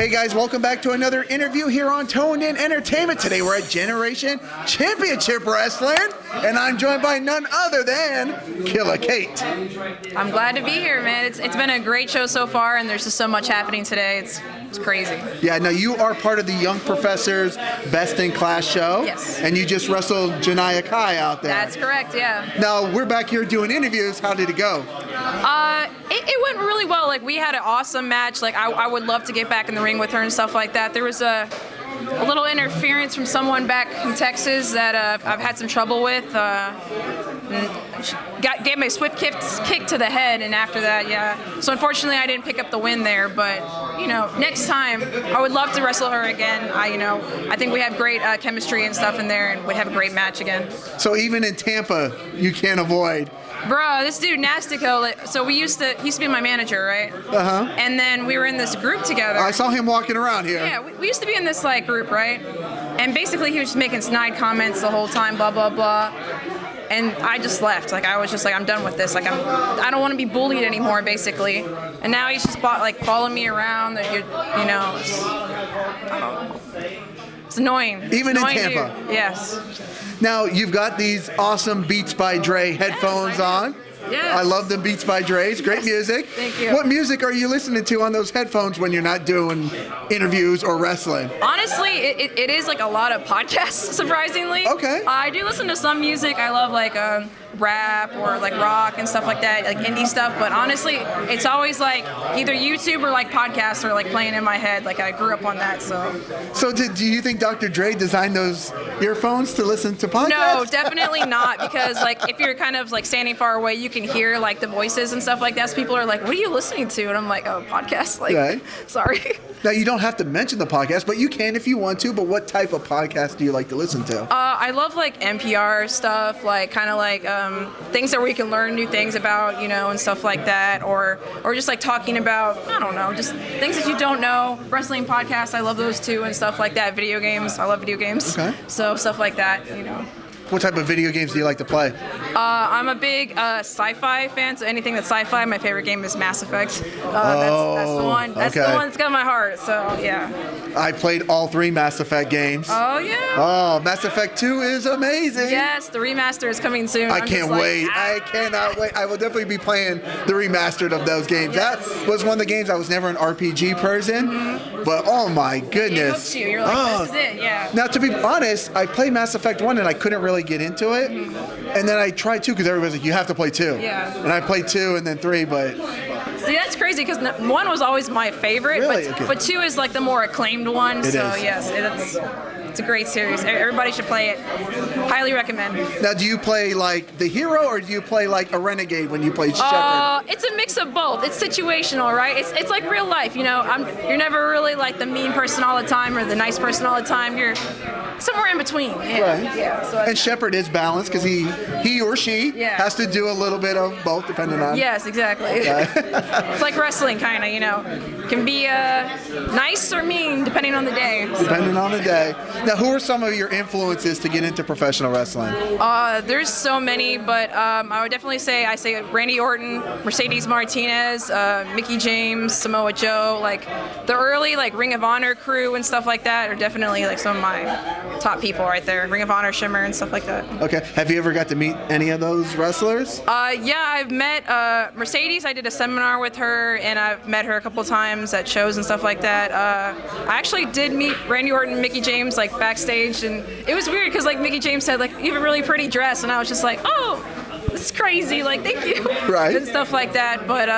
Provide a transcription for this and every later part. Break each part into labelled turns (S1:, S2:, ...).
S1: Hey guys, welcome back to another interview here on Toned In Entertainment. Today we're at Generation Championship Wrestling, and I'm joined by none other than Killa Kate.
S2: I'm glad to be here, man. It's been a great show so far, and there's just so much happening today. It's crazy.
S1: Yeah, now you are part of the Young Professors Best in Class show.
S2: Yes.
S1: And you just wrestled Janaya Kai out there.
S2: That's correct, yeah.
S1: Now we're back here doing interviews. How did it go?
S2: It went really well. Like, we had an awesome match. Like, I would love to get back in the ring with her and stuff like that. There was a little interference from someone back in Texas that I've had some trouble with. Gave me a swift kick to the head, and after that, yeah. So unfortunately, I didn't pick up the win there. But you know, next time, I would love to wrestle her again. I think we have great chemistry and stuff in there, and we'd have a great match again.
S1: So even in Tampa, you can't avoid.
S2: Bro, this dude Nastico. So he used to be my manager, right? And then we were in this group together.
S1: I saw him walking around here.
S2: Yeah, we used to be in this like group, right? And basically, he was just making snide comments the whole time, blah blah blah. And I just left. Like, I was just like, I'm done with this. Like, I don't want to be bullied anymore, basically. And now he's just following me around. That you know, it's annoying.
S1: Even
S2: it's
S1: in
S2: annoying,
S1: Tampa.
S2: dude. Yes.
S1: Now, you've got these awesome Beats by Dre headphones on.
S2: Yes.
S1: I love the Beats by Dre's. Great music.
S2: Thank you.
S1: What music are you listening to on those headphones when you're not doing interviews or wrestling?
S2: Honestly, it is like a lot of podcasts, surprisingly.
S1: Okay.
S2: I do listen to some music. I love like rap or like rock and stuff like that, like indie stuff. But honestly, it's always like either YouTube or like podcasts are like playing in my head. Like, I grew up on that, so.
S1: So do you think Dr. Dre designed those earphones to listen to podcasts?
S2: No, definitely not, because like if you're kind of like standing far away, you can hear like the voices and stuff like that. So people are like, "What are you listening to?" And I'm like, "Oh, podcast." Like,
S1: right.
S2: Sorry.
S1: Now, you don't have to mention the podcast, but you can if you want to. But what type of podcast do you like to listen to?
S2: I love like NPR stuff, like kind of like things that we can learn new things about, you know, and stuff like that, or just like talking about, I don't know, just things that you don't know. Wrestling podcasts, I love those too, and stuff like that. Video games, I love video games.
S1: Okay.
S2: So stuff like that, you know.
S1: What type of video games do you like to play?
S2: I'm a big sci-fi fan, so anything that's sci-fi. My favorite game is Mass Effect. That's the one. That's the one that's got my heart. So yeah.
S1: I played all 3 Mass Effect games.
S2: Oh yeah.
S1: Oh, Mass Effect 2 is amazing.
S2: Yes, the remaster is coming soon.
S1: I can't wait. I cannot wait. I will definitely be playing the remastered of those games.
S2: Yes.
S1: That was one of the games. I was never an RPG person, but oh my goodness.
S2: It hooks you. You're like, this is it. Yeah.
S1: Now, to be honest, I played Mass Effect 1 and I couldn't really get into it. And then I tried 2 because everybody's like, you have to play 2.
S2: Yeah.
S1: And I played 2 and then 3, but...
S2: See, that's crazy because 1 was always my favorite,
S1: Really?
S2: but,
S1: Okay.
S2: but 2 is like the more acclaimed one.
S1: It
S2: so
S1: is.
S2: Yes, it's a great series. Everybody should play it. Highly recommend.
S1: Now, do you play like the hero or do you play like a renegade when you play Shepard?
S2: It's a mix of both. It's situational, right? It's like real life, you know. You're never really like the mean person all the time or the nice person all the time. You're somewhere in between. Yeah.
S1: Right.
S2: Yeah. So
S1: And Shepard is balanced because he or she
S2: Yeah.
S1: has to do a little bit of both depending on...
S2: Yes, exactly. It's like wrestling, kind of, you know. Can be nice or mean depending on the day. So.
S1: Depending on the day. Now, who are some of your influences to get into professional wrestling?
S2: There's so many, but I would definitely say Randy Orton, Mercedes Martinez, Mickie James, Samoa Joe, like the early like Ring of Honor crew and stuff like that are definitely like some of my top people right there. Ring of Honor, Shimmer, and stuff like that.
S1: Okay. Have you ever got to meet any of those wrestlers?
S2: Yeah, I've met Mercedes. I did a seminar with her, and I've met her a couple times at shows and stuff like that. I actually did meet Randy Orton and Mickie James like backstage, and it was weird because like Mickie James said like, you have a really pretty dress, and I was just like, oh, this is crazy, like thank you.
S1: Right.
S2: And stuff like that. But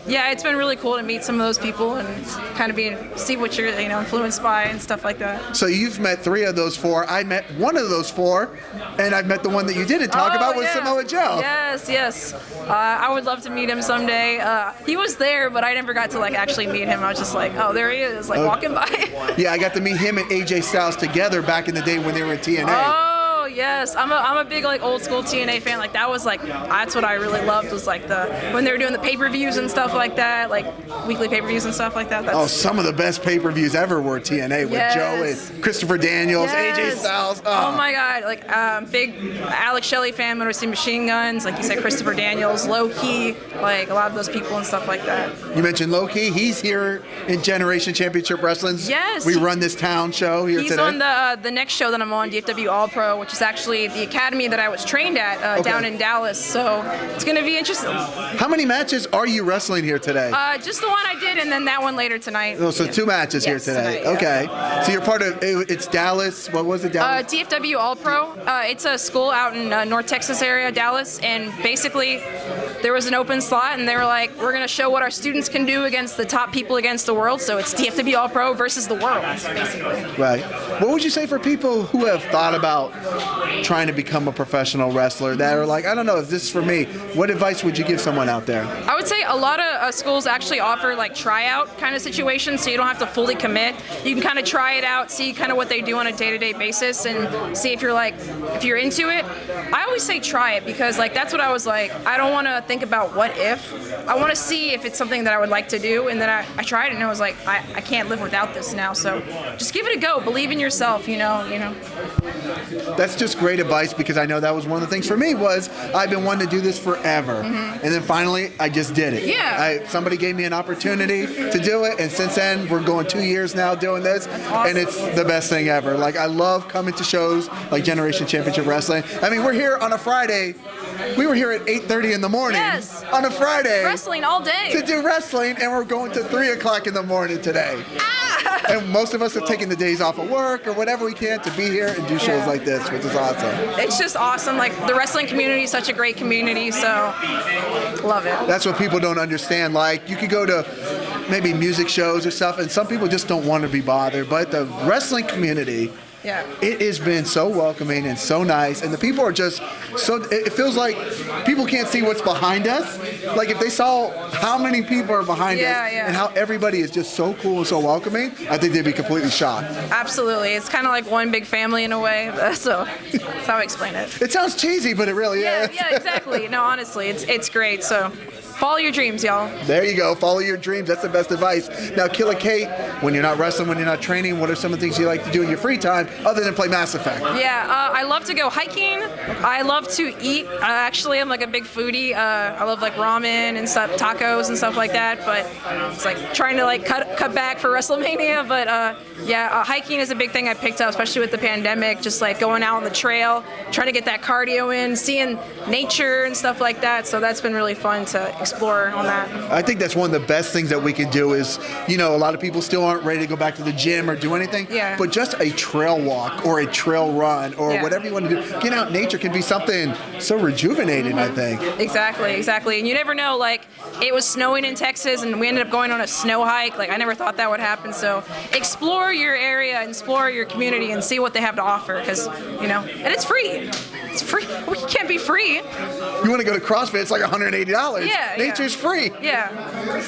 S2: yeah, it's been really cool to meet some of those people and kind of see what you're influenced by and stuff like that.
S1: So you've met 3 of those 4. I met one of those 4, and I've met the one that you didn't talk about was Samoa Joe.
S2: Yes. I would love to meet him someday. He was there, but I never got to like actually meet him. I was just like, oh, there he is, like walking by.
S1: Yeah, I got to meet him and AJ Styles together back in the day when they were in TNA.
S2: Oh, yes, I'm a big like old school TNA fan. Like that was like that's what I really loved was like when they were doing the pay-per-views and stuff like that, like weekly pay-per-views and stuff like that.
S1: Some of the best pay-per-views ever were TNA with Joe and Christopher Daniels, AJ Styles.
S2: Oh my God, like big Alex Shelley fan, Motor City Machine Guns, like you said, Christopher Daniels, Low Key, like a lot of those people and stuff like that.
S1: You mentioned Low Key. He's here in Generation Championship Wrestling.
S2: Yes.
S1: We run this town show here today.
S2: He's on the next show that I'm on, DFW All Pro, which is actually the academy that I was trained at down in Dallas. So it's going to be interesting.
S1: How many matches are you wrestling here today?
S2: Just the one I did, and then that one later tonight.
S1: Oh, so 2 matches here today.
S2: Tonight,
S1: okay. So you're part of it's Dallas. What was it, Dallas?
S2: DFW All Pro. It's a school out in North Texas area, Dallas, and basically there was an open slot, and they were like, we're going to show what our students can do against the top people against the world. So it's DFW All Pro versus the world, basically.
S1: Right. What would you say for people who have thought about trying to become a professional wrestler that are like, I don't know, is this for me? What advice would you give someone out there?
S2: I would say a lot of schools actually offer like tryout kind of situations, so you don't have to fully commit. You can kind of try it out, see kind of what they do on a day-to-day basis, and see if you're into it. I always say try it because like that's what I was like. I don't want to think about what if. I want to see if it's something that I would like to do, and then I tried it and I was like, I can't live without this now. So just give it a go. Believe in yourself. You know.
S1: That's just great advice because I know that was one of the things for me was I've been wanting to do this forever, and then finally I just did it.
S2: Yeah.
S1: Somebody gave me an opportunity to do it, and since then we're going 2 years now doing this, and it's the best thing ever. Like I love coming to shows like Generation Championship Wrestling. I mean, we're here on a Friday. We were here at 8:30 in the morning on a Friday.
S2: Wrestling all day.
S1: To do wrestling, and we're going to 3 o'clock in the morning today. And most of us have taken the days off of work or whatever we can to be here and do shows like this, which is awesome.
S2: It's just awesome. Like the wrestling community is such a great community, so love it.
S1: That's what people don't understand. Like you could go to maybe music shows or stuff, and some people just don't want to be bothered. But the wrestling community, it has been so welcoming and so nice, and the people are just so. It feels like people can't see what's behind us. Like if they saw how many people are behind us and how everybody is just so cool and so welcoming, I think they'd be completely shocked.
S2: Absolutely, it's kind of like one big family in a way. So that's how I explain it.
S1: It sounds cheesy, but it really is.
S2: Yeah, exactly. No, honestly, it's great. So. Follow your dreams, y'all.
S1: There you go. Follow your dreams. That's the best advice. Now, Killa Kate, when you're not wrestling, when you're not training, what are some of the things you like to do in your free time other than play Mass Effect?
S2: Yeah, I love to go hiking. I love to eat. Actually, I'm like a big foodie. I love like ramen and stuff, tacos and stuff like that. But it's like trying to like cut back for WrestleMania. But hiking is a big thing I picked up, especially with the pandemic. Just like going out on the trail, trying to get that cardio in, seeing nature and stuff like that. So that's been really fun to explore on that.
S1: I think that's one of the best things that we can do is, a lot of people still aren't ready to go back to the gym or do anything.
S2: Yeah.
S1: But just a trail walk or a trail run or whatever you want to do, get out in nature can be something so rejuvenating, I think.
S2: Exactly. And you never know, like, it was snowing in Texas and we ended up going on a snow hike. Like, I never thought that would happen. So explore your area, explore your community, and see what they have to offer because, and it's free. It's free. We can't be free.
S1: You want to go to CrossFit, it's like $180.
S2: Yeah.
S1: Nature's free.
S2: Yeah.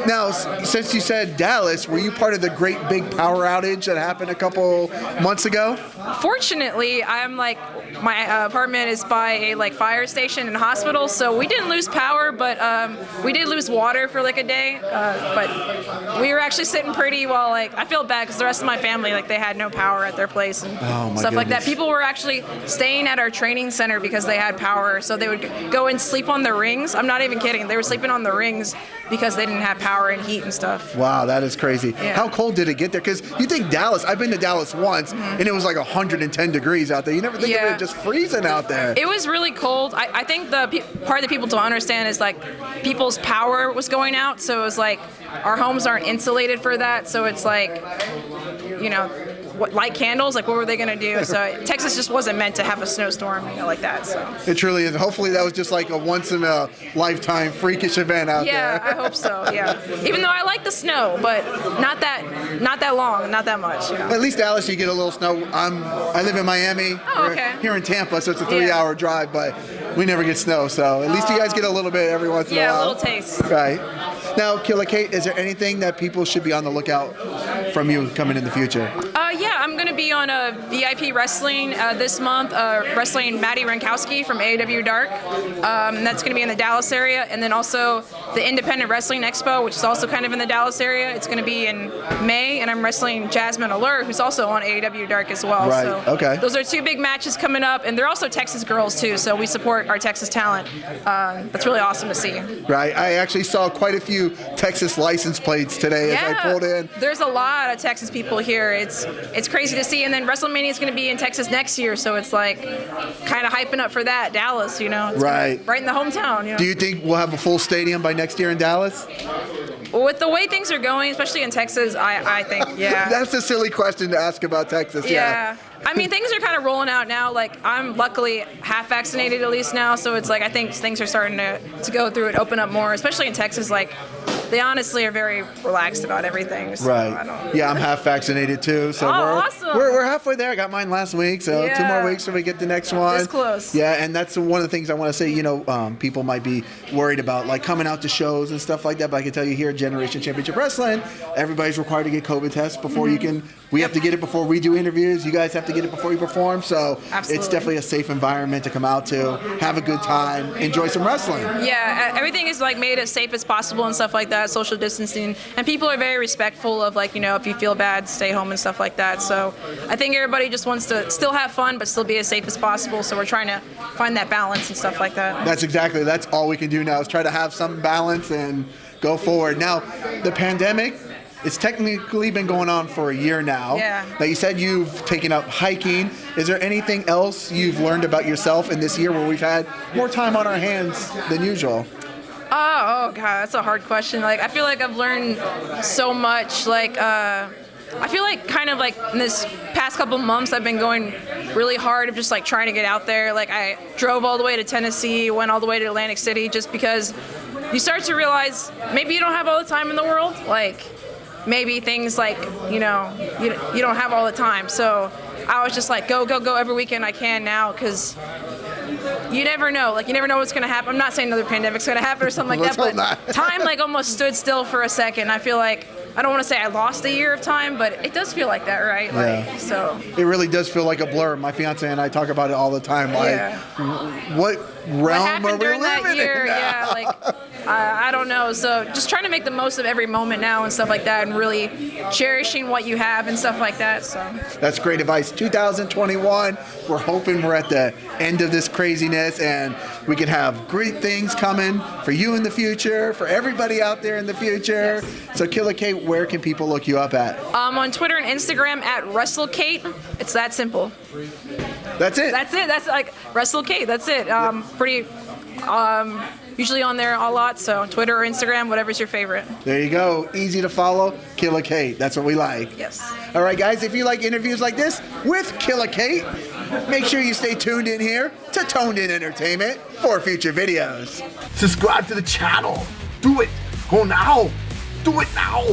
S1: Now, since you said Dallas, were you part of the great big power outage that happened a couple months ago?
S2: Fortunately, I'm like, my apartment is by a fire station and hospital, so we didn't lose power, but we did lose water for like a day. But we were actually sitting pretty while I feel bad because the rest of my family they had no power at their place and stuff like that. People were actually staying at our training center because they had power, so they would go and sleep on the rings. I'm not even kidding. They were sleeping on the rings because they didn't have power and heat and stuff.
S1: Wow, that is crazy.
S2: Yeah.
S1: How cold did it get there? Because you think Dallas, I've been to Dallas once, and it was like 110 degrees out there. You never think of it just freezing out there.
S2: It was really cold. I think the part that people don't understand is people's power was going out, so it was our homes aren't insulated for that, so it's what light candles, what were they going to do? So Texas just wasn't meant to have a snowstorm, like that. So
S1: it truly is. Hopefully that was just a once in a lifetime freakish event out there.
S2: Yeah, I hope so. Yeah. Even though I like the snow, but not that long, not that much.
S1: At least Dallas, you get a little snow. I live in Miami.
S2: Oh, okay.
S1: Here in Tampa, so it's a 3-hour drive, but we never get snow. So at least you guys get a little bit every once in a while.
S2: Yeah, a little taste.
S1: Right. Now, Killa Kate, is there anything that people should be on the lookout from you coming in the future?
S2: Yeah, I'm going to be on a VIP Wrestling this month, wrestling Maddie Rankowski from AEW Dark. That's going to be in the Dallas area. And then also the Independent Wrestling Expo, which is also kind of in the Dallas area. It's going to be in May, and I'm wrestling Jasmine Allure, who's also on AEW Dark as well.
S1: Right,
S2: so
S1: okay.
S2: Those are 2 big matches coming up, and they're also Texas girls too, so we support our Texas talent. That's really awesome to see.
S1: Right, I actually saw quite a few Texas license plates today as I pulled in.
S2: There's a lot of Texas people here. It's crazy to see, and then WrestleMania is going to be in Texas next year, so it's like kind of hyping up for that. Dallas, you know, it's
S1: right
S2: in the hometown. You know?
S1: Do you think we'll have a full stadium by next year in Dallas?
S2: With the way things are going, especially in Texas, I think, yeah.
S1: That's a silly question to ask about Texas. Yeah.
S2: I mean, things are kind of rolling out now. Like, I'm luckily half vaccinated at least now, so it's like I think things are starting to go through and open up more, especially in Texas. Like, they honestly are very relaxed about everything. So
S1: right. Yeah, I'm half vaccinated too. So
S2: awesome.
S1: we're halfway there. I got mine last week, so 2 more weeks till we get the next one.
S2: It's close.
S1: Yeah, and that's one of the things I want to say. You know, people might be worried about like coming out to shows and stuff like that, but I can tell you here at Generation Championship Wrestling, everybody's required to get COVID tests before you can. We have to get it before we do interviews. You guys have to get it before you perform. So It's definitely a safe environment to come out to, have a good time, enjoy some wrestling.
S2: Yeah, everything is like made as safe as possible and stuff like that, social distancing. And people are very respectful of like, you know, if you feel bad, stay home and stuff like that. So I think everybody just wants to still have fun, but still be as safe as possible. So we're trying to find that balance and stuff like that. That's
S1: all we can do now is try to have some balance and go forward. Now, the pandemic, it's technically been going on for a year now.
S2: Yeah.
S1: Now, you said you've taken up hiking. Is there anything else you've learned about yourself in this year where we've had more time on our hands than usual?
S2: Oh God, that's a hard question. Like, I feel like I've learned so much. Like, I feel like kind of like in this past couple months, I've been going really hard of just like trying to get out there. Like, I drove all the way to Tennessee, went all the way to Atlantic City, just because you start to realize maybe you don't have all the time in the world. Like, maybe things like, you know, you don't have all the time. So I was just like, go every weekend I can now, because you never know. Like, you never know what's going to happen. I'm not saying another pandemic's going to happen or something like that, but time like almost stood still for a second. I feel like, I don't want to say I lost a year of time, but it does feel like that, right? Like, so
S1: it really does feel like a blur. My fiance and I talk about it all the time. Like, what realm are we
S2: during
S1: living
S2: that year?
S1: in now?
S2: Yeah, like I don't know. So just trying to make the most of every moment now and stuff like that, and really cherishing what you have and stuff like that. So
S1: that's great advice. 2021. We're hoping we're at the end of this craziness, and we can have great things coming for you in the future, for everybody out there in the future. So Killa Kate, where can people look you up at?
S2: On Twitter and Instagram at wrestlekate. It's that simple.
S1: That's it.
S2: That's like wrestlekate. That's it. Pretty. Usually on there a lot, so Twitter or Instagram, whatever's your favorite.
S1: There you go. Easy to follow. Killa Kate. That's what we like.
S2: Yes.
S1: All right, guys, if you like interviews like this with Killa Kate, make sure you stay tuned in here to Toned In Entertainment for future videos.
S3: Subscribe to the channel. Do it. Go now. Do it now.